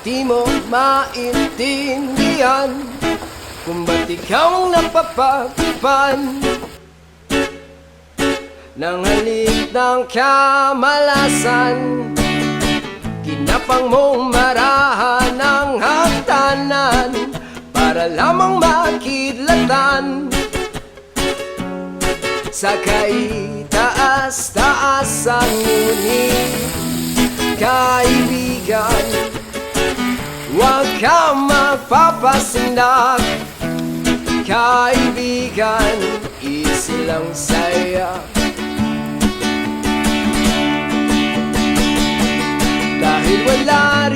di mo maintindihan kung ba't ikaw ang napapagpan ng halik ng kamalasan. Kinapang mong marahan ng hagdanan para lamang makidlatan sa kaitaas-taasan. Ngunit kaibigan, huwag kang magpapasindak. Kaibigan, easy lang saya. Dahil wala